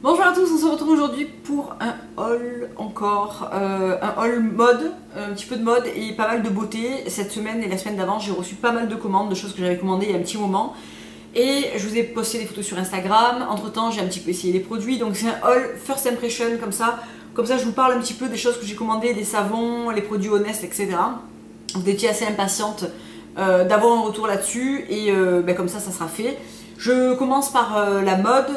Bonjour à tous, on se retrouve aujourd'hui pour un haul encore, un haul mode, un petit peu de mode et pas mal de beauté. Cette semaine et la semaine d'avant, j'ai reçu pas mal de commandes, de choses que j'avais commandées il y a un petit moment. Et je vous ai posté des photos sur Instagram. Entre temps, j'ai un petit peu essayé les produits. Donc c'est un haul first impression comme ça. Comme ça, je vous parle un petit peu des choses que j'ai commandées, des savons, les produits Honest, etc. Vous étiez assez impatiente d'avoir un retour là-dessus et comme ça sera fait. Je commence par la mode.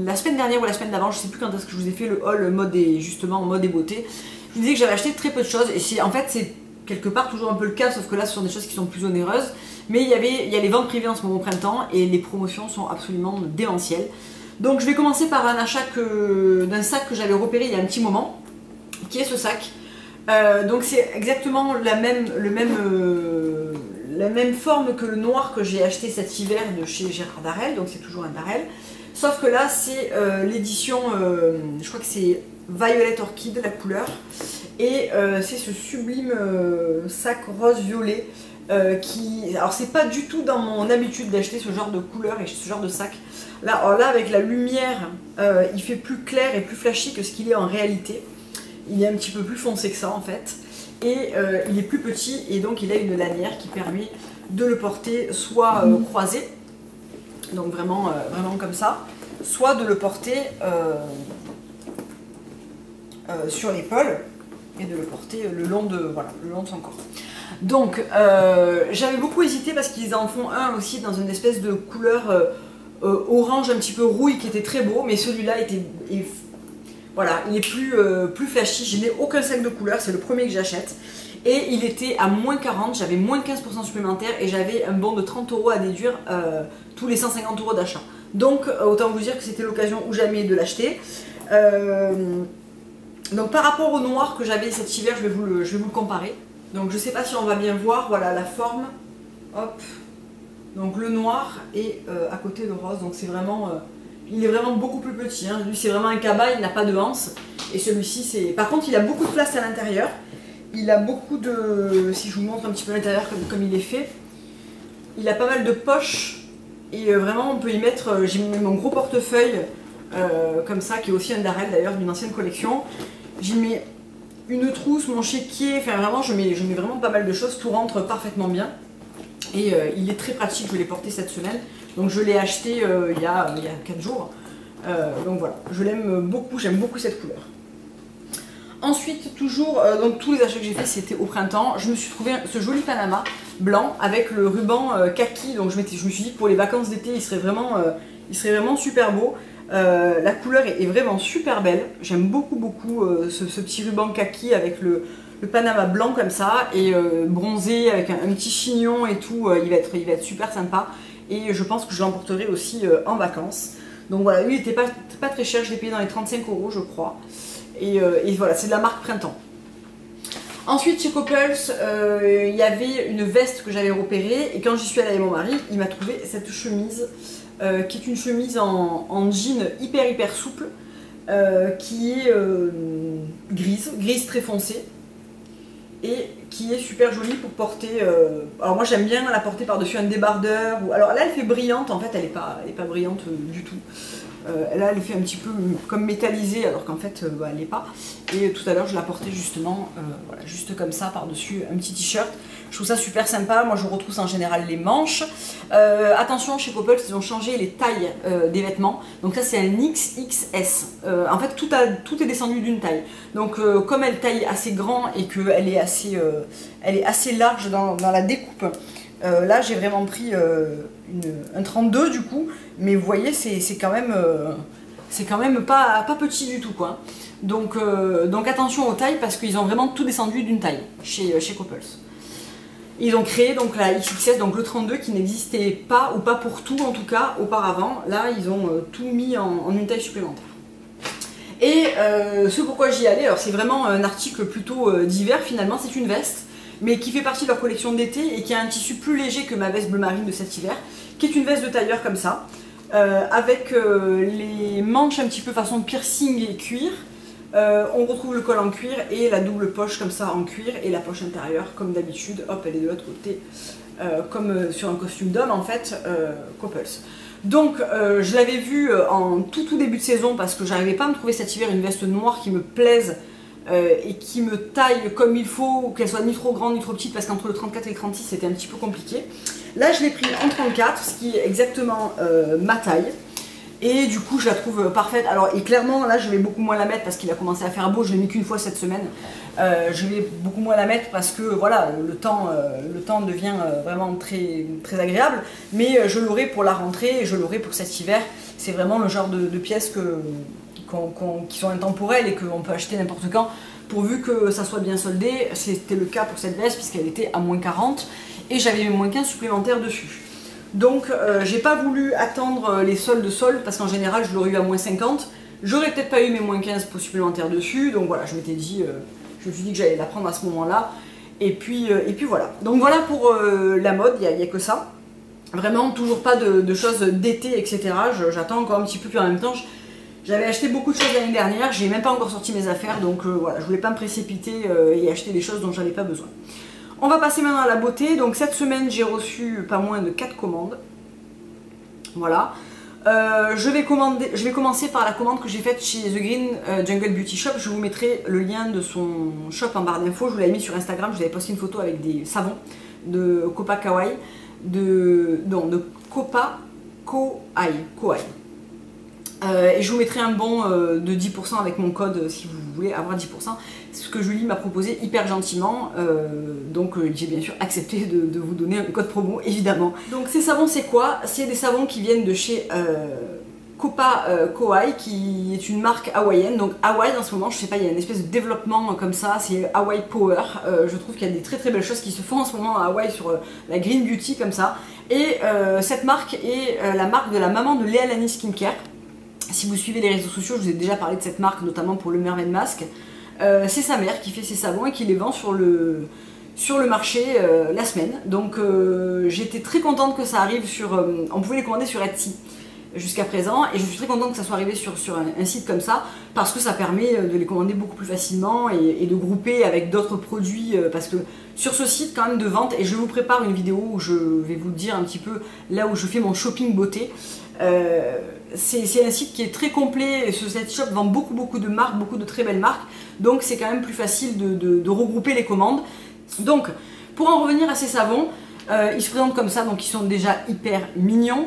La semaine dernière ou la semaine d'avant, je ne sais plus quand est-ce que je vous ai fait le haul mode et justement mode et beauté. Je vous disais que j'avais acheté très peu de choses et en fait c'est quelque part toujours un peu le cas, sauf que là ce sont des choses qui sont plus onéreuses. Mais il y a les ventes privées en ce moment au printemps et les promotions sont absolument démentielles. Donc je vais commencer par un achat d'un sac que j'avais repéré il y a un petit moment, qui est ce sac. Donc c'est exactement la même forme que le noir que j'ai acheté cet hiver de chez Gérard Darel, donc c'est toujours un Darel. Sauf que là c'est l'édition, je crois que c'est Violet Orchid la couleur, et c'est ce sublime sac rose-violet qui... Alors c'est pas du tout dans mon habitude d'acheter ce genre de couleur et ce genre de sac. Là avec la lumière, il fait plus clair et plus flashy que ce qu'il est en réalité. Il est un petit peu plus foncé que ça en fait. Et il est plus petit et donc il a une lanière qui permet de le porter soit croisé, donc vraiment comme ça, soit de le porter sur l'épaule et de le porter le long de son corps. Donc j'avais beaucoup hésité parce qu'ils en font un aussi dans une espèce de couleur orange un petit peu rouille qui était très beau, mais celui-là voilà, il est plus flashy. Je n'ai aucun sac de couleur, c'est le premier que j'achète. Et il était à moins 40, j'avais moins 15% supplémentaire et j'avais un bon de 30 € à déduire tous les 150 € d'achat. Donc autant vous dire que c'était l'occasion ou jamais de l'acheter. Donc par rapport au noir que j'avais cet hiver, je vais vous le comparer. Donc je sais pas si on va bien voir, voilà la forme. Hop. Donc le noir et à côté le rose, donc c'est vraiment... il est vraiment beaucoup plus petit, hein. Lui c'est vraiment un cabas, il n'a pas de anse. Et celui-ci c'est... Par contre il a beaucoup de place à l'intérieur. Il a beaucoup de... Si je vous montre un petit peu l'intérieur comme il est fait. Il a pas mal de poches. Et vraiment on peut y mettre... J'ai mis mon gros portefeuille comme ça, qui est aussi un Darel d'ailleurs d'une ancienne collection. J'y mets une trousse, mon chéquier, enfin vraiment je mets vraiment pas mal de choses, tout rentre parfaitement bien. Et il est très pratique, je l'ai porté cette semaine. Donc je l'ai acheté il y a 4 jours. Donc voilà, je l'aime beaucoup, j'aime beaucoup cette couleur. Ensuite, toujours, donc tous les achats que j'ai fait c'était au printemps. Je me suis trouvé ce joli Panama blanc avec le ruban kaki. Donc je me suis dit que pour les vacances d'été, il serait vraiment super beau. La couleur est vraiment super belle. J'aime beaucoup ce petit ruban kaki avec le Panama blanc comme ça et bronzé avec un petit chignon et tout. Il va être super sympa. Et je pense que je l'emporterai aussi en vacances. Donc voilà, lui il n'était pas très cher, je l'ai payé dans les 35 € je crois. Et voilà, c'est de la marque Printemps. Ensuite chez Coppels, il y avait une veste que j'avais repérée. Et quand j'y suis allée avec mon mari, il m'a trouvé cette chemise qui est une chemise en jean hyper souple. Qui est grise très foncée. Et qui est super jolie pour porter. Alors moi j'aime bien la porter par-dessus un débardeur. Alors là elle fait brillante, en fait elle est pas brillante du tout. Là elle fait un petit peu comme métallisée alors qu'en fait elle n'est pas. Et tout à l'heure je la portais justement, voilà, juste comme ça par-dessus un petit t-shirt. Je trouve ça super sympa, moi je retrousse en général les manches. Attention, chez Coppels ils ont changé les tailles des vêtements. Donc ça c'est un XXS. En fait tout est descendu d'une taille. Donc comme elle taille assez grand et qu'elle est assez large dans la découpe, là j'ai vraiment pris un 32 du coup. Mais vous voyez c'est quand même pas petit du tout quoi. Donc attention aux tailles parce qu'ils ont vraiment tout descendu d'une taille chez Coppels. Ils ont créé donc la XXS, donc le 32 qui n'existait pas, ou pas pour tout en tout cas, auparavant. Là, ils ont tout mis en une taille supplémentaire. Et ce pourquoi j'y allais, alors c'est vraiment un article plutôt d'hiver finalement, c'est une veste, mais qui fait partie de leur collection d'été et qui a un tissu plus léger que ma veste bleu marine de cet hiver, qui est une veste de tailleur comme ça, avec les manches un petit peu façon piercing et cuir. On retrouve le col en cuir et la double poche comme ça en cuir et la poche intérieure comme d'habitude, hop elle est de l'autre côté comme sur un costume d'homme en fait, Coppels. Donc je l'avais vu en tout début de saison parce que j'arrivais pas à me trouver cet hiver une veste noire qui me plaise et qui me taille comme il faut, qu'elle soit ni trop grande ni trop petite, parce qu'entre le 34 et le 36 c'était un petit peu compliqué. Là je l'ai pris en 34, ce qui est exactement ma taille. Et du coup je la trouve parfaite. Alors et clairement là je vais beaucoup moins la mettre parce qu'il a commencé à faire beau, je l'ai mis qu'une fois cette semaine. Je vais beaucoup moins la mettre parce que voilà, le temps devient vraiment très agréable. Mais je l'aurai pour la rentrée et je l'aurai pour cet hiver. C'est vraiment le genre de pièces qui sont intemporelles et qu'on peut acheter n'importe quand, pourvu que ça soit bien soldé. C'était le cas pour cette veste puisqu'elle était à moins 40 et j'avais mes moins 15 supplémentaires dessus. Donc j'ai pas voulu attendre les soldes parce qu'en général je l'aurais eu à moins 50. J'aurais peut-être pas eu mes moins 15 supplémentaires dessus, donc voilà, je m'étais dit, je me suis dit que j'allais la prendre à ce moment-là. Et puis voilà. Donc voilà pour la mode, il n'y a que ça. Vraiment toujours pas de choses d'été, etc. J'attends encore un petit peu, puis en même temps, j'avais acheté beaucoup de choses l'année dernière, j'ai même pas encore sorti mes affaires, donc voilà, je voulais pas me précipiter et acheter des choses dont j'avais pas besoin. On va passer maintenant à la beauté. Donc cette semaine j'ai reçu pas moins de 4 commandes. Voilà. Je vais commencer par la commande que j'ai faite chez The Green Jungle Beauty Shop. Je vous mettrai le lien de son shop en barre d'infos. Je vous l'avais mis sur Instagram, je vous avais posté une photo avec des savons de Copa Kawaii. De Copa Kauai. Et je vous mettrai un bon de 10% avec mon code si vous voulez avoir 10%. Ce que Julie m'a proposé hyper gentiment, donc j'ai bien sûr accepté de vous donner un code promo évidemment. Donc ces savons c'est quoi? C'est des savons qui viennent de chez Copa Kauai, qui est une marque hawaïenne. Donc Hawaï en ce moment, je sais pas, il y a une espèce de développement comme ça, c'est Hawaii Power. Je trouve qu'il y a des très belles choses qui se font en ce moment à Hawaï sur la Green Beauty comme ça. Et cette marque est la marque de la maman de Léa Lani Skincare. Si vous suivez les réseaux sociaux, je vous ai déjà parlé de cette marque, notamment pour le Mermaid Mask. C'est sa mère qui fait ses savons et qui les vend sur le marché la semaine. Donc j'étais très contente que ça arrive sur... on pouvait les commander sur Etsy jusqu'à présent, et je suis très contente que ça soit arrivé sur un site comme ça, parce que ça permet de les commander beaucoup plus facilement et de grouper avec d'autres produits, parce que sur ce site quand même de vente, et je vous prépare une vidéo où je vais vous dire un petit peu là où je fais mon shopping beauté. C'est un site qui est très complet, et ce site shop vend beaucoup de marques, beaucoup de très belles marques, donc c'est quand même plus facile de regrouper les commandes. Donc pour en revenir à ces savons, ils se présentent comme ça, donc ils sont déjà hyper mignons.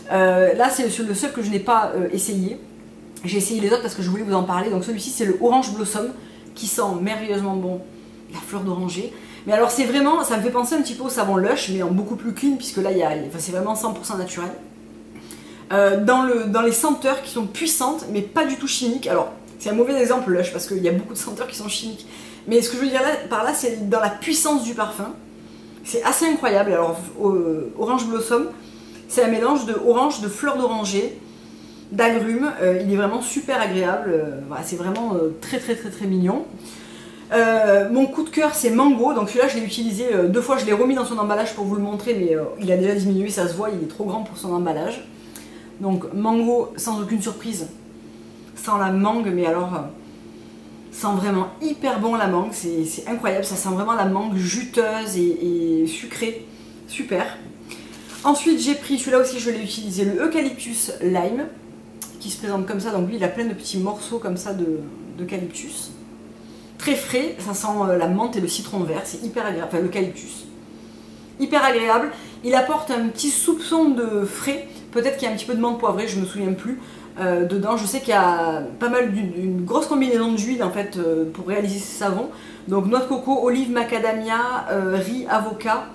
Là c'est le seul que je n'ai pas essayé. J'ai essayé les autres parce que je voulais vous en parler. Donc celui-ci c'est le Orange Blossom, qui sent merveilleusement bon la fleur d'oranger. Mais alors c'est vraiment, ça me fait penser un petit peu au savon Lush, mais en beaucoup plus clean, puisque là c'est vraiment 100% naturel. Dans les senteurs qui sont puissantes, mais pas du tout chimiques. Alors c'est un mauvais exemple Lush, parce qu'il y a beaucoup de senteurs qui sont chimiques. Mais ce que je veux dire par là, c'est dans la puissance du parfum. C'est assez incroyable. Alors Orange Blossom, c'est un mélange de orange, de fleurs d'oranger, d'agrumes. Il est vraiment super agréable. Voilà, c'est vraiment très mignon. Mon coup de cœur c'est Mango. Donc celui-là je l'ai utilisé 2 fois. Je l'ai remis dans son emballage pour vous le montrer, mais il a déjà diminué, ça se voit, il est trop grand pour son emballage. Donc Mango, sans aucune surprise, sans la mangue, mais alors sent vraiment hyper bon la mangue, c'est incroyable, ça sent vraiment la mangue juteuse et sucrée, super. Ensuite j'ai pris, celui-là aussi je l'ai utilisé, le Eucalyptus Lime, qui se présente comme ça. Donc lui il a plein de petits morceaux comme ça d'eucalyptus, très frais, ça sent la menthe et le citron vert, c'est hyper agréable, enfin l'eucalyptus, hyper agréable. Il apporte un petit soupçon de frais, peut-être qu'il y a un petit peu de menthe poivrée, je me souviens plus. Dedans, je sais qu'il y a pas mal d'une grosse combinaison d'huile en fait pour réaliser ces savons. Donc noix de coco, olive, macadamia, riz, avocat,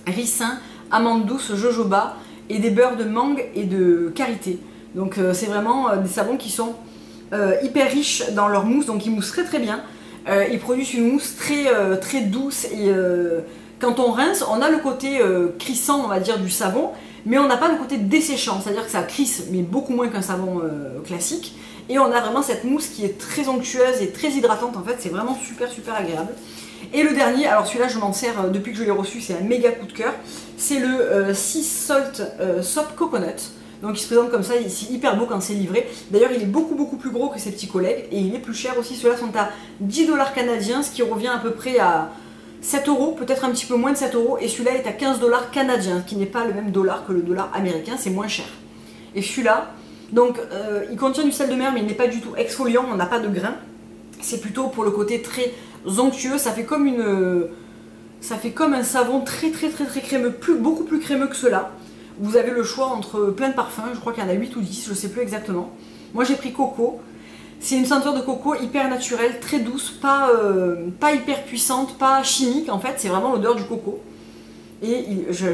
ricin, amande douce, jojoba et des beurres de mangue et de karité. Donc c'est vraiment des savons qui sont hyper riches dans leur mousse, donc ils moussent très bien. Ils produisent une mousse très douce et quand on rince, on a le côté crissant, on va dire, du savon, mais on n'a pas le côté desséchant, c'est-à-dire que ça crisse, mais beaucoup moins qu'un savon classique. Et on a vraiment cette mousse qui est très onctueuse et très hydratante, en fait, c'est vraiment super agréable. Et le dernier, alors celui-là je m'en sers depuis que je l'ai reçu, c'est un méga coup de cœur, c'est le Sea Salt Soap Coconut. Donc il se présente comme ça, c'est hyper beau quand c'est livré. D'ailleurs il est beaucoup plus gros que ses petits collègues, et il est plus cher aussi. Ceux-là sont à 10 $ canadiens, ce qui revient à peu près à 7 €, peut-être un petit peu moins de 7 €, et celui-là est à 15 $ canadiens, qui n'est pas le même dollar que le dollar américain, c'est moins cher. et celui-là. Donc il contient du sel de mer mais il n'est pas du tout exfoliant, on n'a pas de grains. C'est plutôt pour le côté très onctueux, ça fait comme un savon très crémeux, beaucoup plus crémeux que cela. Vous avez le choix entre plein de parfums, je crois qu'il y en a 8 ou 10, je ne sais plus exactement. Moi j'ai pris coco. C'est une senteur de coco hyper naturelle, très douce, pas hyper puissante, pas chimique en fait, c'est vraiment l'odeur du coco. Et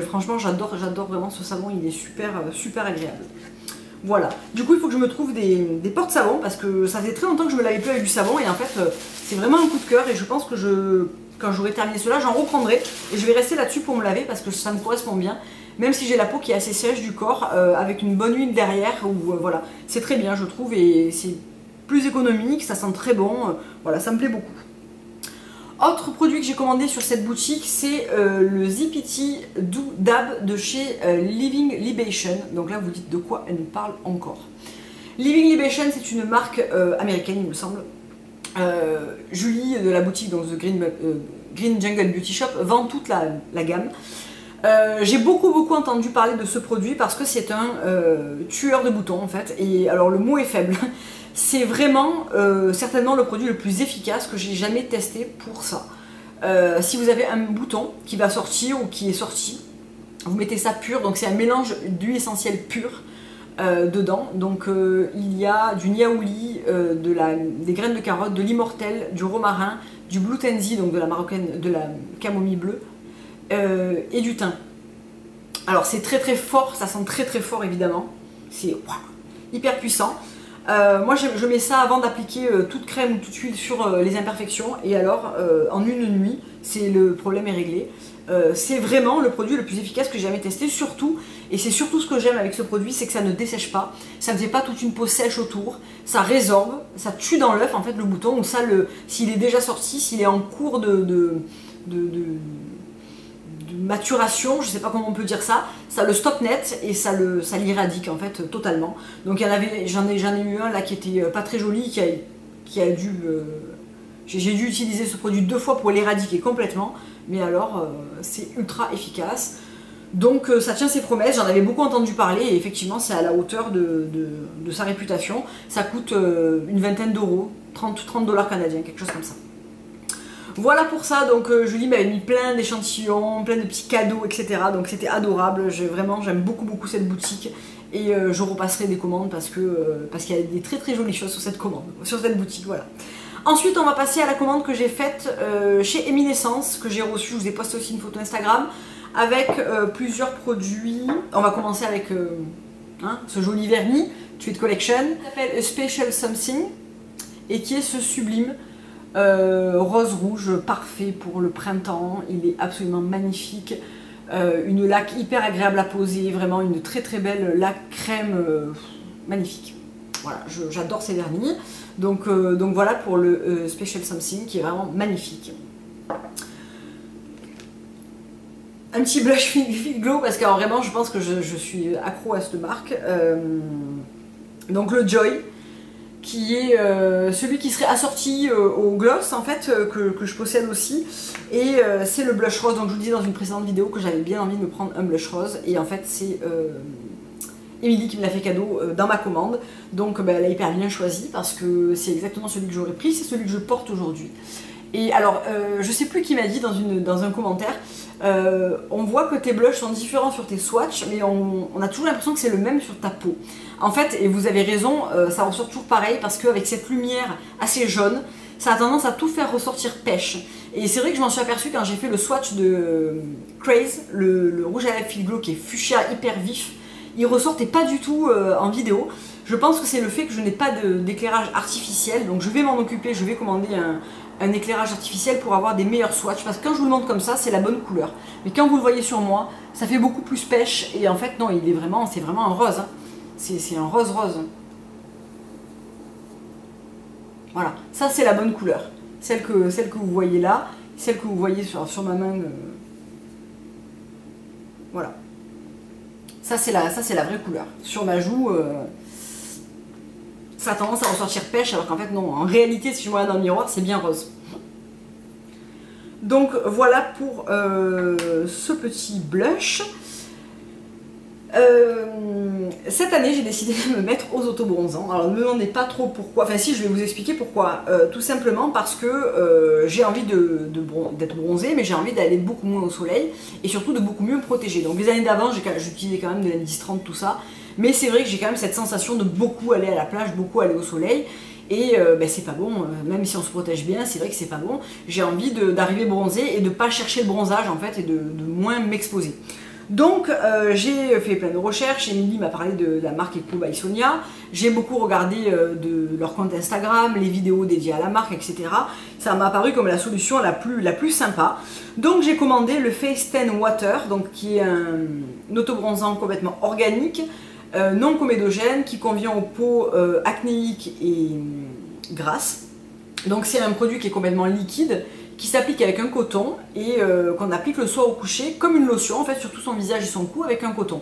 franchement j'adore vraiment ce savon, il est super agréable. Voilà, du coup il faut que je me trouve des porte-savons parce que ça fait très longtemps que je me lavais plus avec du savon et en fait c'est vraiment un coup de cœur et je pense que quand j'aurai terminé cela j'en reprendrai et je vais rester là-dessus pour me laver parce que ça me correspond bien. Même si j'ai la peau qui est assez sèche du corps, avec une bonne huile derrière, voilà, c'est très bien je trouve et c'est plus économique, ça sent très bon, voilà, ça me plaît beaucoup. Autre produit que j'ai commandé sur cette boutique, c'est le Zipity Do Dab de chez Living Libation. Donc là, vous dites de quoi elle nous parle encore. Living Libation, c'est une marque américaine, il me semble. Julie de la boutique, donc The Green Jungle Beauty Shop, vend toute la gamme. J'ai beaucoup entendu parler de ce produit parce que c'est un tueur de boutons en fait. Et alors le mot est faible. C'est vraiment certainement le produit le plus efficace que j'ai jamais testé pour ça. Si vous avez un bouton qui va sortir ou qui est sorti, vous mettez ça pur, donc c'est un mélange d'huile essentielle pure dedans. Donc il y a du niaouli, des graines de carotte, de l'immortel, du romarin, du blue tansy, donc de la camomille bleue, et du thym. Alors c'est très fort, ça sent très fort évidemment, c'est hyper puissant. Moi je mets ça avant d'appliquer toute crème ou toute huile sur les imperfections et alors en une nuit le problème est réglé. C'est vraiment le produit le plus efficace que j'ai jamais testé, surtout, et c'est surtout ce que j'aime avec ce produit, c'est que ça ne dessèche pas, ça ne fait pas toute une peau sèche autour, ça résorbe, ça tue dans l'œuf en fait le bouton, ou ça s'il est déjà sorti, s'il est en cours de maturation, je sais pas comment on peut dire ça le stoppe net et ça l'irradique en fait totalement. Donc j'en ai eu un là qui était pas très joli, j'ai dû utiliser ce produit 2 fois pour l'éradiquer complètement, mais alors c'est ultra efficace. Donc ça tient ses promesses, j'en avais beaucoup entendu parler et effectivement c'est à la hauteur de sa réputation. Ça coûte une vingtaine d'euros, 30 $ canadiens, quelque chose comme ça. Voilà pour ça, donc Julie m'avait mis plein d'échantillons, plein de petits cadeaux, etc. Donc c'était adorable, j'aime beaucoup cette boutique et je repasserai des commandes parce qu'il y a des très jolies choses sur cette boutique, voilà. Ensuite on va passer à la commande que j'ai faite chez Eminescence, que j'ai reçue, je vous ai posté aussi une photo Instagram, avec plusieurs produits. On va commencer avec ce joli vernis, Tweed Collection, qui s'appelle A Special Something, et qui est ce sublime rose-rouge parfait pour le printemps. Il est absolument magnifique, une laque hyper agréable à poser, vraiment une très belle laque crème magnifique. Voilà, j'adore ces vernis, donc voilà pour le Special Something qui est vraiment magnifique. Un petit blush Fit Glow parce que vraiment je pense que je suis accro à cette marque, donc le Joy, qui est celui qui serait assorti au gloss en fait, que je possède aussi, et c'est le blush rose. Donc je vous disais dans une précédente vidéo que j'avais bien envie de me prendre un blush rose, et en fait c'est Émilie qui me l'a fait cadeau dans ma commande, donc elle a hyper bien choisi parce que c'est exactement celui que j'aurais pris, c'est celui que je porte aujourd'hui. Et alors je sais plus qui m'a dit dans un commentaire, on voit que tes blushs sont différents sur tes swatchs, mais on a toujours l'impression que c'est le même sur ta peau. En fait, et vous avez raison, ça ressort toujours pareil parce qu'avec cette lumière assez jaune, ça a tendance à tout faire ressortir pêche. Et c'est vrai que je m'en suis aperçue quand j'ai fait le swatch de Craze, le rouge à lèvres Fit Glow qui est fuchsia hyper vif. Il ressortait pas du tout en vidéo. Je pense que c'est le fait que je n'ai pas d'éclairage artificiel, donc je vais m'en occuper, je vais commander un éclairage artificiel pour avoir des meilleurs swatchs, parce que quand je vous le montre comme ça, c'est la bonne couleur. Mais quand vous le voyez sur moi, ça fait beaucoup plus pêche, et en fait non, c'est vraiment un rose, hein. C'est un rose. Voilà, ça c'est la bonne couleur. Celle que vous voyez là, celle que vous voyez sur ma main. Voilà. Ça c'est la vraie couleur. Sur ma joue, ça a tendance à ressortir pêche, alors qu'en fait non. En réalité, si je me regarde dans le miroir, c'est bien rose. Donc voilà pour ce petit blush. cette année, j'ai décidé de me mettre aux autobronzants. Alors, ne me demandez pas trop pourquoi. Enfin, si, je vais vous expliquer pourquoi. Tout simplement parce que j'ai envie d'être bronzée, mais j'ai envie d'aller beaucoup moins au soleil et surtout de beaucoup mieux me protéger. Donc, les années d'avant, j'utilisais quand même de l'indice 30, tout ça. Mais c'est vrai que j'ai quand même cette sensation de beaucoup aller à la plage, beaucoup aller au soleil. Et c'est pas bon, même si on se protège bien, c'est vrai que c'est pas bon. J'ai envie d'arriver bronzée et de pas chercher le bronzage en fait et de moins m'exposer. Donc j'ai fait plein de recherches, Émilie m'a parlé de la marque Eco by Sonia, j'ai beaucoup regardé de leur compte Instagram, les vidéos dédiées à la marque, etc. Ça m'a paru comme la solution la plus sympa. Donc j'ai commandé le Face Tan Water, donc, qui est un autobronzant complètement organique, non comédogène, qui convient aux peaux acnéiques et grasses. Donc c'est un produit qui est complètement liquide, qui s'applique avec un coton et qu'on applique le soir au coucher comme une lotion en fait sur tout son visage et son cou avec un coton.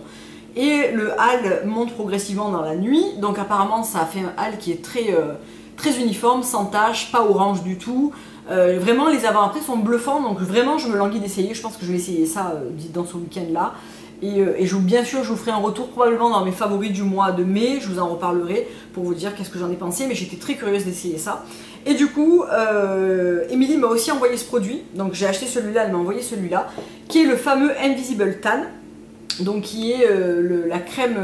Et le hâle monte progressivement dans la nuit, donc apparemment ça fait un hâle qui est très uniforme, sans tache, pas orange du tout. Vraiment les avant-après sont bluffants, donc vraiment je me languis d'essayer, je pense que je vais essayer ça dans ce week-end là. Et bien sûr, je vous ferai un retour probablement dans mes favoris du mois de mai, je vous en reparlerai pour vous dire qu'est-ce que j'en ai pensé, mais j'étais très curieuse d'essayer ça. Et du coup, Émilie m'a aussi envoyé ce produit, donc j'ai acheté celui-là, elle m'a envoyé celui-là, qui est le fameux Invisible Tan, donc qui est la crème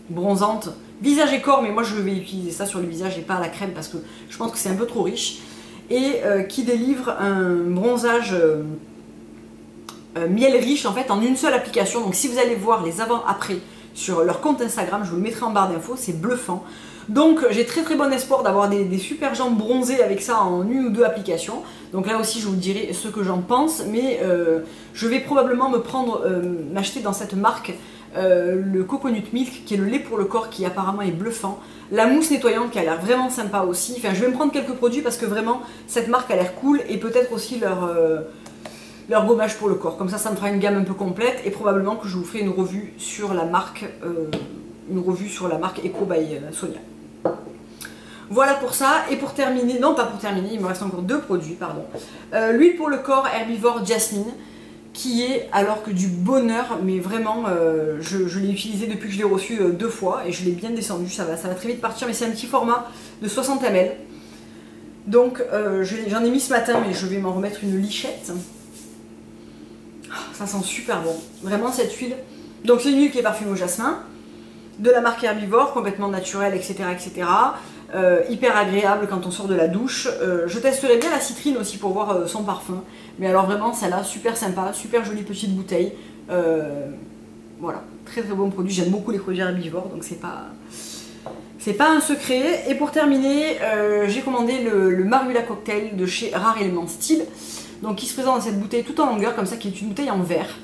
bronzante, visage et corps, mais moi je vais utiliser ça sur le visage et pas la crème parce que je pense que c'est un peu trop riche, et qui délivre un bronzage miel riche en fait en une seule application. Donc si vous allez voir les avant-après sur leur compte Instagram, je vous le mettrai en barre d'infos, c'est bluffant. Donc j'ai très bon espoir d'avoir des super jambes bronzées avec ça en une ou deux applications. Donc là aussi je vous dirai ce que j'en pense, mais je vais probablement m'acheter dans cette marque le Coconut Milk, qui est le lait pour le corps, qui apparemment est bluffant. La mousse nettoyante qui a l'air vraiment sympa aussi. Enfin je vais me prendre quelques produits parce que vraiment cette marque a l'air cool, et peut-être aussi leur gommage pour le corps. Comme ça me fera une gamme un peu complète, et probablement que je vous ferai une revue sur la marque Eco by Sonia. Voilà pour ça. Et pour terminer, non pas pour terminer, il me reste encore deux produits, pardon. L'huile pour le corps Herbivore Jasmine, qui est alors que du bonheur, mais vraiment, je l'ai utilisé depuis que je l'ai reçu 2 fois, et je l'ai bien descendu, ça va très vite partir, mais c'est un petit format de 60 ml. Donc j'en ai mis ce matin, mais je vais m'en remettre une lichette. Ça sent super bon, vraiment cette huile. Donc c'est une huile qui est parfumée au jasmin, de la marque Herbivore, complètement naturelle, etc. etc. Hyper agréable quand on sort de la douche. Je testerai bien la citrine aussi pour voir son parfum. Mais alors vraiment celle-là, super sympa, super jolie petite bouteille. Voilà, très bon produit. J'aime beaucoup les produits Herbivore, donc c'est pas un secret. Et pour terminer, j'ai commandé le Marula Cocktail de chez Rare Element Style. Donc qui se présente dans cette bouteille tout en longueur comme ça, qui est une bouteille en verre.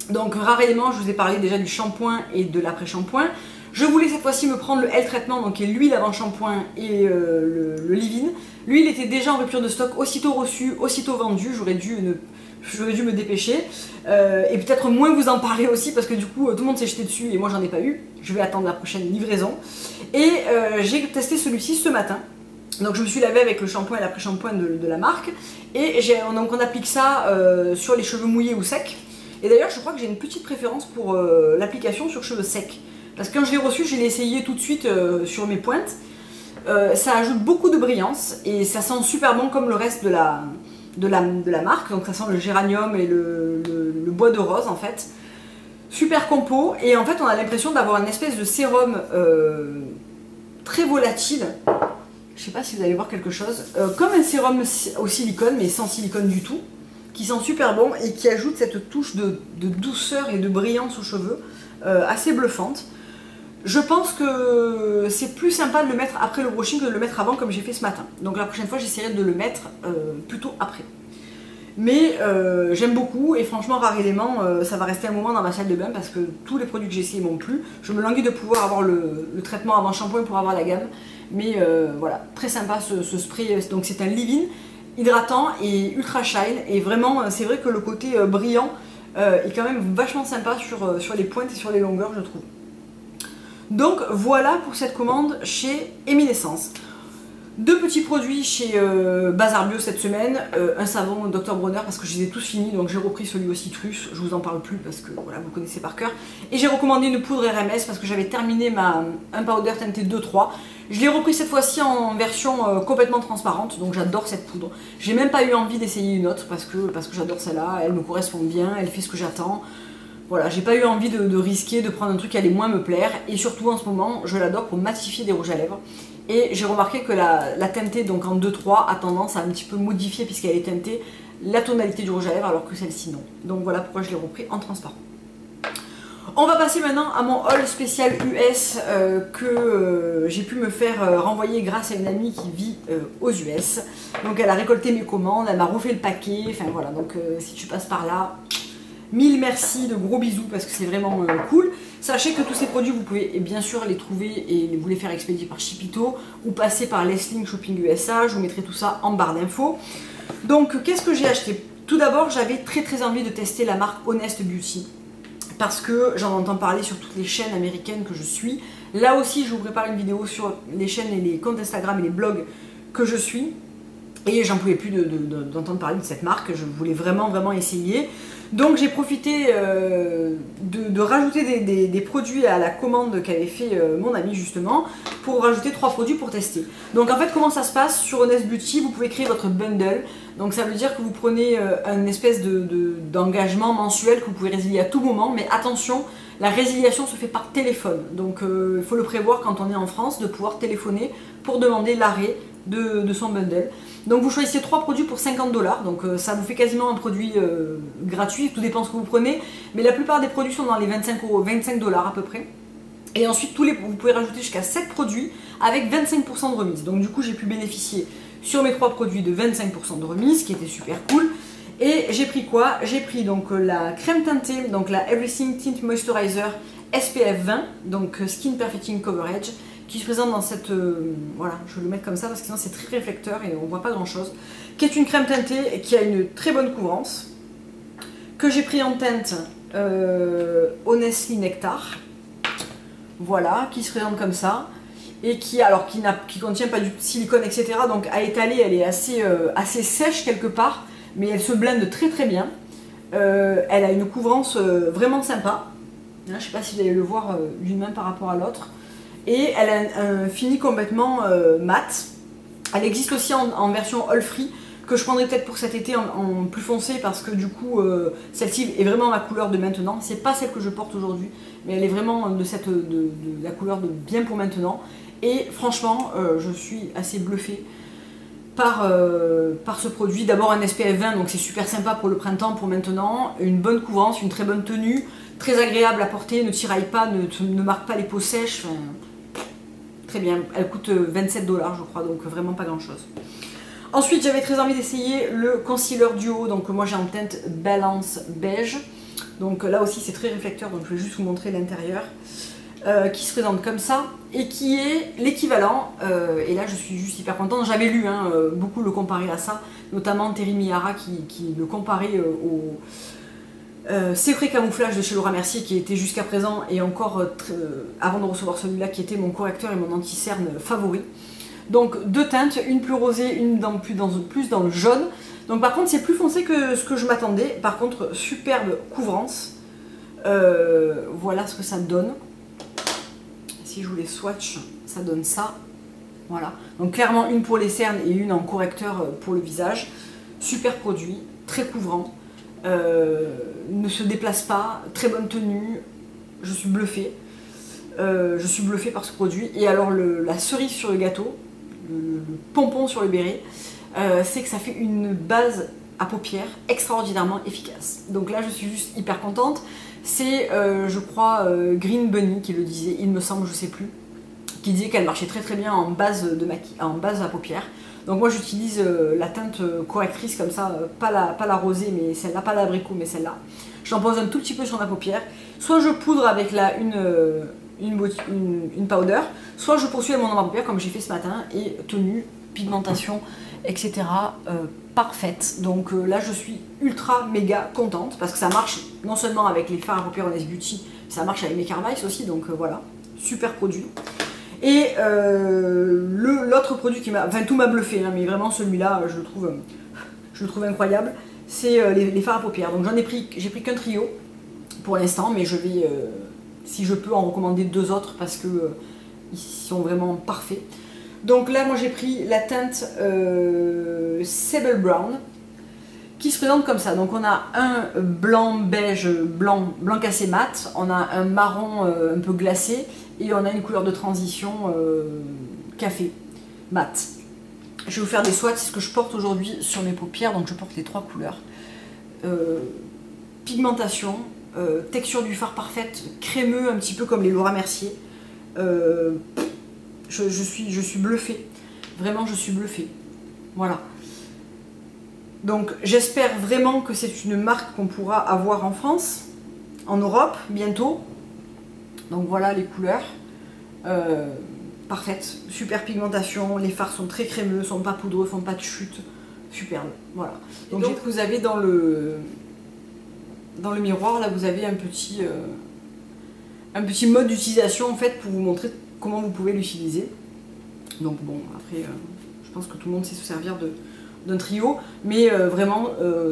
Donc Rare Element, je vous ai parlé déjà du shampoing et de l'après-shampoing. Je voulais cette fois-ci me prendre le L-Traitement, donc qui est l'huile avant shampoing, et le leave-in. L'huile était déjà en rupture de stock, aussitôt reçue, aussitôt vendue. J'aurais dû me dépêcher. Et peut-être moins vous en parler aussi, parce que du coup tout le monde s'est jeté dessus et moi j'en ai pas eu. Je vais attendre la prochaine livraison. Et j'ai testé celui-ci ce matin. Donc je me suis lavée avec le shampoing et l'après-shampoing de la marque, et donc on applique ça sur les cheveux mouillés ou secs. Et d'ailleurs je crois que j'ai une petite préférence pour l'application sur cheveux secs, parce que quand je l'ai reçu, je l'ai essayé tout de suite sur mes pointes. Ça ajoute beaucoup de brillance et ça sent super bon comme le reste de la marque. Donc ça sent le géranium et le bois de rose en fait. Super compo, et en fait on a l'impression d'avoir une espèce de sérum très volatile. Je sais pas si vous allez voir quelque chose, comme un sérum au silicone, mais sans silicone du tout, qui sent super bon et qui ajoute cette touche de douceur et de brillance aux cheveux, assez bluffante. Je pense que c'est plus sympa de le mettre après le brushing que de le mettre avant, comme j'ai fait ce matin. Donc la prochaine fois j'essaierai de le mettre plutôt après. Mais j'aime beaucoup, et franchement Rare Element, ça va rester un moment dans ma salle de bain parce que tous les produits que j'ai essayés m'ont plu. Je me languis de pouvoir avoir le traitement avant shampoing pour avoir la gamme. Mais voilà, très sympa ce spray. Donc c'est un leave-in hydratant et ultra shine, et vraiment c'est vrai que le côté brillant est quand même vachement sympa sur les pointes et sur les longueurs, je trouve. Donc voilà pour cette commande chez Eminescence. Deux petits produits chez Bazar Bio cette semaine, un savon Dr Bronner parce que je les ai tous finis, donc j'ai repris celui au citrus, je vous en parle plus parce que voilà, vous le connaissez par cœur. Et j'ai recommandé une poudre RMS parce que j'avais terminé un powder teinté 2-3. Je l'ai repris cette fois-ci en version complètement transparente, donc j'adore cette poudre. J'ai même pas eu envie d'essayer une autre parce que j'adore celle-là, elle me correspond bien, elle fait ce que j'attends. Voilà, j'ai pas eu envie de risquer de prendre un truc qui allait moins me plaire, et surtout en ce moment, je l'adore pour matifier des rouges à lèvres. Et j'ai remarqué que la teintée donc en 2-3 a tendance à un petit peu modifier, puisqu'elle est teintée, la tonalité du rouge à lèvres, alors que celle-ci non. Donc voilà pourquoi je l'ai repris en transparent. On va passer maintenant à mon haul spécial US que j'ai pu me faire renvoyer grâce à une amie qui vit aux US. Donc elle a récolté mes commandes, elle m'a refait le paquet, enfin voilà, donc si tu passes par là, mille merci, de gros bisous parce que c'est vraiment cool. Sachez que tous ces produits, vous pouvez bien sûr les trouver et vous les faire expédier par Shipito ou passer par Lessling Shopping USA. Je vous mettrai tout ça en barre d'infos. Donc, qu'est-ce que j'ai acheté? Tout d'abord, j'avais très envie de tester la marque Honest Beauty parce que j'en entends parler sur toutes les chaînes américaines que je suis. Là aussi, je vous prépare une vidéo sur les chaînes et les comptes Instagram et les blogs que je suis. Et j'en pouvais plus d'entendre parler de cette marque, je voulais vraiment essayer. Donc j'ai profité de rajouter des produits à la commande qu'avait fait mon ami justement, pour rajouter 3 produits pour tester. Donc en fait comment ça se passe sur Honest Beauty, vous pouvez créer votre bundle. Donc ça veut dire que vous prenez une espèce d'engagement mensuel que vous pouvez résilier à tout moment, mais attention, la résiliation se fait par téléphone. Donc il faut le prévoir quand on est en France, de pouvoir téléphoner pour demander l'arrêt de son bundle. Donc vous choisissez 3 produits pour 50 $, donc ça vous fait quasiment un produit gratuit, tout dépend ce que vous prenez, mais la plupart des produits sont dans les 25 $ à peu près. Et ensuite vous pouvez rajouter jusqu'à 7 produits avec 25% de remise. Donc du coup j'ai pu bénéficier sur mes 3 produits de 25% de remise, qui était super cool. Et j'ai pris quoi? J'ai pris donc la crème teintée, donc la Everything Tint Moisturizer SPF 20, donc Skin Perfecting Coverage, qui se présente dans cette... voilà, je vais le mettre comme ça parce que sinon c'est très réflecteur et on voit pas grand chose. Qui est une crème teintée et qui a une très bonne couvrance. Que j'ai pris en teinte Honestly Nectar. Voilà, qui se présente comme ça. Et qui contient pas du silicone, etc. Donc à étaler, elle est assez sèche quelque part, mais elle se blende très bien. Elle a une couvrance vraiment sympa. Hein, je sais pas si vous allez le voir d'une main par rapport à l'autre. Et elle a un fini complètement mat. Elle existe aussi en version all free, que je prendrai peut-être pour cet été en plus foncé, parce que du coup celle-ci est vraiment ma couleur de maintenant. C'est pas celle que je porte aujourd'hui, mais elle est vraiment de la couleur de bien pour maintenant. Et franchement je suis assez bluffée par ce produit. D'abord un SPF 20, donc c'est super sympa pour le printemps, pour maintenant. Une bonne couvrance, une très bonne tenue, très agréable à porter, ne tiraille pas, ne marque pas les peaux sèches. Enfin, très bien, elle coûte 27 $, je crois, donc vraiment pas grand chose. Ensuite, j'avais très envie d'essayer le concealer duo, donc moi j'ai en teinte Balance Beige. Donc là aussi c'est très réflecteur, donc je vais juste vous montrer l'intérieur. Qui se présente comme ça et qui est l'équivalent, et là je suis juste hyper contente. J'avais lu beaucoup le comparer à ça, notamment Terry Miyara qui le comparait au Secret Camouflage de chez Laura Mercier, qui était jusqu'à présent et encore avant de recevoir celui-là, qui était mon correcteur et mon anti-cerne favori. Donc deux teintes, une plus rosée, une plus dans le jaune. Donc par contre c'est plus foncé que ce que je m'attendais. Par contre superbe couvrance. Voilà ce que ça donne. Si je vous les swatch, ça donne ça. Voilà. Donc clairement une pour les cernes et une en correcteur pour le visage. Super produit, très couvrant. Ne se déplace pas, très bonne tenue. Je suis bluffée. Je suis bluffée par ce produit. Et alors la cerise sur le gâteau, le pompon sur le béret, c'est que ça fait une base à paupières extraordinairement efficace. Donc là je suis juste hyper contente. C'est je crois Green Bunny qui le disait, il me semble, je sais plus, qui disait qu'elle marchait très bien en base à paupières. Donc moi j'utilise la teinte correctrice comme ça, pas la rosée mais celle-là, pas l'abricot mais celle-là. J'en pose un tout petit peu sur ma paupière. Soit je poudre avec une powder, soit je poursuis avec mon ombre à paupières comme j'ai fait ce matin, et tenue, pigmentation, etc. Parfaite. Donc là je suis ultra méga contente parce que ça marche non seulement avec les fards à paupières Honest Beauty, ça marche avec mes Carvice aussi, donc voilà, super produit. Et l'autre produit qui m'a... Enfin, tout m'a bluffé, hein, mais vraiment celui-là, je le trouve incroyable. C'est les fards à paupières. Donc j'ai pris qu'un trio pour l'instant, mais je vais, si je peux, en recommander 2 autres parce que ils sont vraiment parfaits. Donc là, moi j'ai pris la teinte Sable Brown qui se présente comme ça. Donc on a un blanc beige, blanc cassé mat, on a un marron un peu glacé et on a une couleur de transition café mat. Je vais vous faire des swatchs, c'est ce que je porte aujourd'hui sur mes paupières, donc je porte les 3 couleurs. Pigmentation, texture du fard parfaite, crémeux, un petit peu comme les Laura Mercier. Je suis bluffée, vraiment je suis bluffée. Voilà. Donc j'espère vraiment que c'est une marque qu'on pourra avoir en France, en Europe, bientôt. Donc voilà les couleurs. Parfaite, super pigmentation, les fards sont très crémeux, sont pas poudreux, font pas de chute, superbe, voilà. Donc vous avez dans le miroir, là vous avez un petit mode d'utilisation en fait pour vous montrer comment vous pouvez l'utiliser. Donc bon, après je pense que tout le monde sait se servir d'un trio, mais vraiment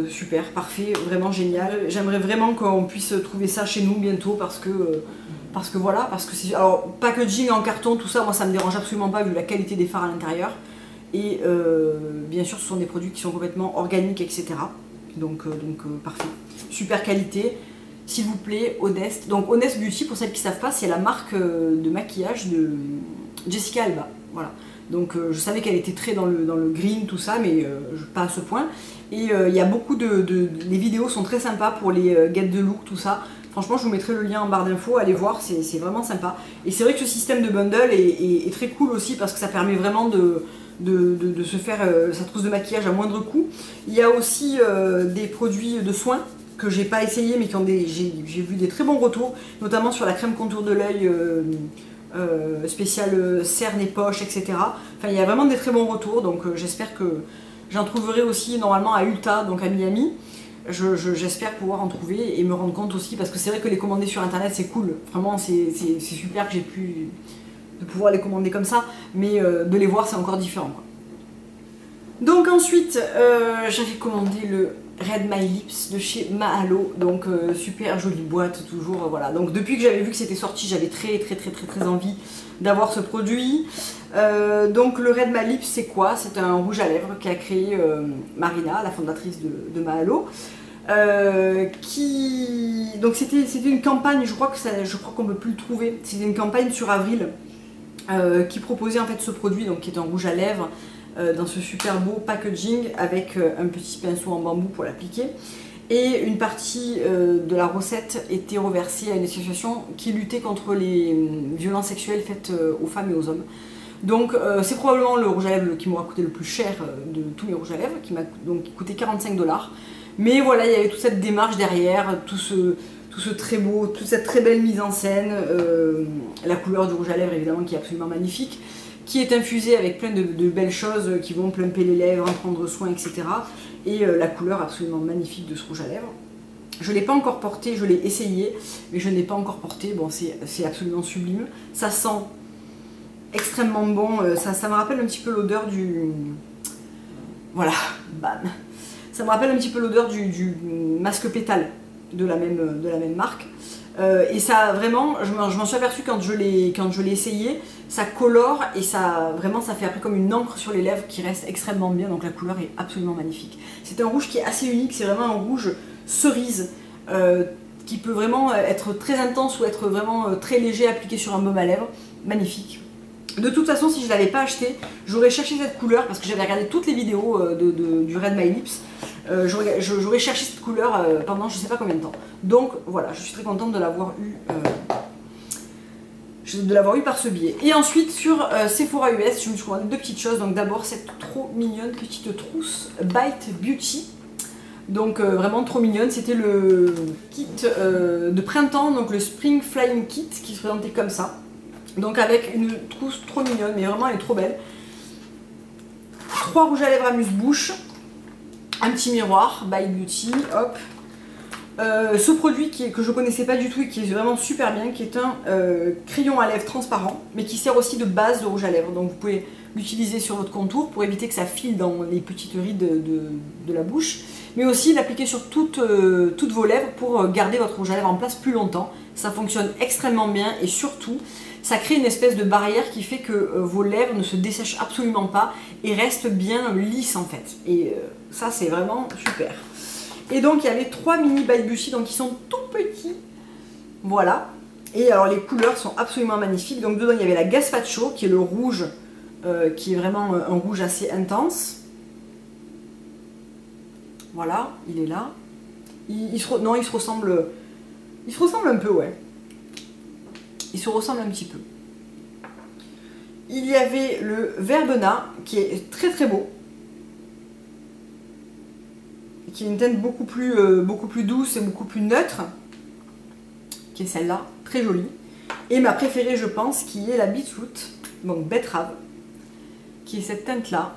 super, parfait, vraiment génial. J'aimerais vraiment qu'on puisse trouver ça chez nous bientôt parce que c'est... Alors, packaging en carton, tout ça, moi ça me dérange absolument pas vu la qualité des fards à l'intérieur. Et bien sûr, ce sont des produits qui sont complètement organiques, etc. Donc parfait. Super qualité, s'il vous plaît, Honest. Donc Honest Beauty, pour celles qui ne savent pas, c'est la marque de maquillage de Jessica Alba. Voilà. Donc je savais qu'elle était très dans le green, tout ça, mais pas à ce point. Et il y a beaucoup les vidéos sont très sympas pour les get de look, tout ça. Franchement, je vous mettrai le lien en barre d'infos, allez voir, c'est vraiment sympa. Et c'est vrai que ce système de bundle est très cool aussi parce que ça permet vraiment de se faire sa trousse de maquillage à moindre coût. Il y a aussi des produits de soins que j'ai pas essayé mais j'ai vu des très bons retours, notamment sur la crème contour de l'œil spéciale cerne et poche, etc. Enfin, il y a vraiment des très bons retours, donc j'espère que j'en trouverai aussi normalement à Ulta, donc à Miami. J'espère pouvoir en trouver et me rendre compte aussi, parce que c'est vrai que les commander sur internet c'est cool, vraiment c'est super que j'ai pu de pouvoir les commander comme ça, mais de les voir c'est encore différent, quoi. Donc ensuite j'avais commandé le Red My Lips de chez Mahalo, donc super jolie boîte toujours, voilà. Donc depuis que j'avais vu que c'était sorti, j'avais très envie d'avoir ce produit. Donc le Red My Lips c'est quoi? C'est un rouge à lèvres qu'a créé Marina, la fondatrice de Mahalo. Donc c'était une campagne, je crois qu'on ne peut plus le trouver, c'était une campagne sur avril qui proposait en fait ce produit, donc qui est un rouge à lèvres dans ce super beau packaging avec un petit pinceau en bambou pour l'appliquer. Et une partie de la recette était reversée à une association qui luttait contre les violences sexuelles faites aux femmes et aux hommes. Donc c'est probablement le rouge à lèvres qui m'aura coûté le plus cher de tous les rouges à lèvres, qui m'a donc coûté 45 $. Mais voilà, il y avait toute cette démarche derrière, tout ce très beau, toute cette très belle mise en scène, la couleur du rouge à lèvres évidemment qui est absolument magnifique, qui est infusée avec plein de belles choses qui vont plumper les lèvres, en prendre soin, etc. Et la couleur absolument magnifique de ce rouge à lèvres. Je ne l'ai pas encore porté, je l'ai essayé, mais je ne l'ai pas encore porté. Bon, c'est absolument sublime. Ça sent extrêmement bon. Ça me rappelle un petit peu l'odeur du... Voilà, bam. Ça me rappelle un petit peu l'odeur du masque pétale de la même marque. Et ça, vraiment, je m'en suis aperçue quand je l'ai essayé, ça colore et ça fait après comme une encre sur les lèvres qui reste extrêmement bien, donc la couleur est absolument magnifique. C'est un rouge qui est assez unique, c'est vraiment un rouge cerise qui peut vraiment être très intense ou être vraiment très léger appliqué sur un baume à lèvres, magnifique. De toute façon, si je ne l'avais pas acheté, j'aurais cherché cette couleur parce que j'avais regardé toutes les vidéos du Red My Lips. J'aurais cherché cette couleur pendant je ne sais pas combien de temps. Donc voilà, je suis très contente de l'avoir eu par ce biais. Et ensuite sur Sephora US, je me suis commandé 2 petites choses. Donc d'abord cette trop mignonne petite trousse Bite Beauty. Donc vraiment trop mignonne, c'était le kit de printemps, donc le Spring Flying Kit qui se présentait comme ça. Donc avec une trousse trop mignonne, mais vraiment elle est trop belle. 3 rouges à lèvres amuse-bouche, un petit miroir, by Beauty, hop. Ce produit que je connaissais pas du tout et qui est vraiment super bien, qui est un crayon à lèvres transparent, mais qui sert aussi de base de rouge à lèvres. Donc vous pouvez l'utiliser sur votre contour pour éviter que ça file dans les petites rides de la bouche, mais aussi l'appliquer sur toutes vos lèvres pour garder votre rouge à lèvres en place plus longtemps. Ça fonctionne extrêmement bien et surtout, ça crée une espèce de barrière qui fait que vos lèvres ne se dessèchent absolument pas et restent bien lisses en fait. Et ça, c'est vraiment super. Et donc il y avait 3 mini balbutis, donc ils sont tout petits, voilà. Et alors les couleurs sont absolument magnifiques. Donc dedans il y avait la Gaspacho, qui est le rouge, qui est vraiment un rouge assez intense. Voilà, il est là. Il se ressemble un peu, ouais. Il se ressemble un petit peu. Il y avait le Verbena, qui est très très beau, qui est une teinte beaucoup plus douce et beaucoup plus neutre, qui est celle-là, très jolie. Et ma préférée, je pense, qui est la Beetroot, donc betterave, qui est cette teinte-là,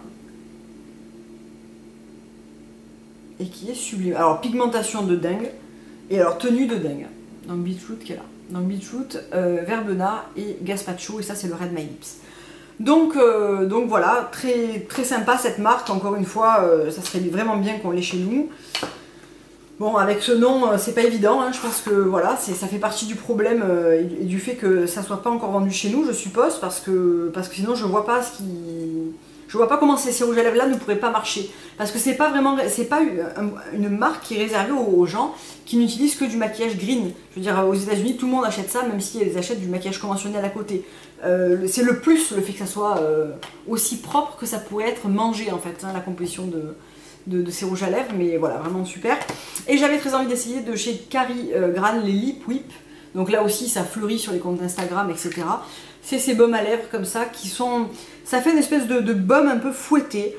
et qui est sublime. Alors, pigmentation de dingue, et alors tenue de dingue. Donc Beetroot qui est là. Donc Beetroot, Verbena et Gaspacho, et ça c'est le Red My Lips. Donc voilà, très, très sympa cette marque, encore une fois, ça serait vraiment bien qu'on l'ait chez nous. Bon, avec ce nom, c'est pas évident, hein, je pense que voilà, ça fait partie du problème et du fait que ça soit pas encore vendu chez nous, je suppose, parce que sinon je vois pas je vois pas comment ces rouges à lèvres là ne pourraient pas marcher. Parce que c'est pas une marque qui est réservée aux gens qui n'utilisent que du maquillage green. Je veux dire, aux États-Unis tout le monde achète ça, même si elles achètent du maquillage conventionnel à côté. C'est le plus, le fait que ça soit aussi propre que ça pourrait être mangé en fait, hein, la composition de ces rouges à lèvres, mais voilà, vraiment super. Et j'avais très envie d'essayer de chez Carrie Gran les Lip Whip. Donc là aussi ça fleurit sur les comptes Instagram, etc. C'est ces baumes à lèvres comme ça qui sont... Ça fait une espèce de baume un peu fouetté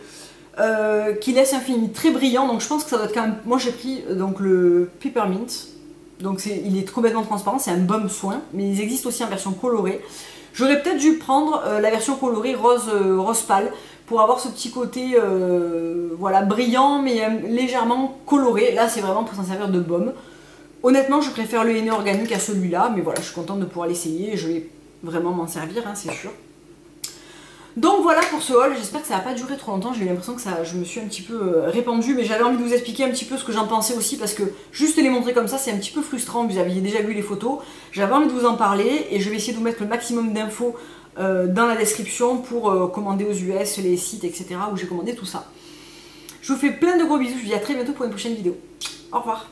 qui laisse un fini très brillant. Donc je pense que ça doit être quand même... Moi j'ai pris donc le Peppermint. Donc il est complètement transparent, c'est un baume soin. Mais ils existent aussi en version colorée. J'aurais peut-être dû prendre la version colorée rose pâle pour avoir ce petit côté voilà, brillant mais légèrement coloré. Là c'est vraiment pour s'en servir de baume. Honnêtement je préfère le henné organique à celui-là, mais voilà, je suis contente de pouvoir l'essayer et je vais vraiment m'en servir, hein, c'est sûr. Donc voilà pour ce haul, j'espère que ça va pas durer trop longtemps, j'ai eu l'impression que je me suis un petit peu répandue, mais j'avais envie de vous expliquer un petit peu ce que j'en pensais aussi, parce que juste les montrer comme ça c'est un petit peu frustrant, vous aviez déjà vu les photos, j'avais envie de vous en parler et je vais essayer de vous mettre le maximum d'infos dans la description pour commander aux US, les sites, etc. où j'ai commandé tout ça. Je vous fais plein de gros bisous, je vous dis à très bientôt pour une prochaine vidéo. Au revoir.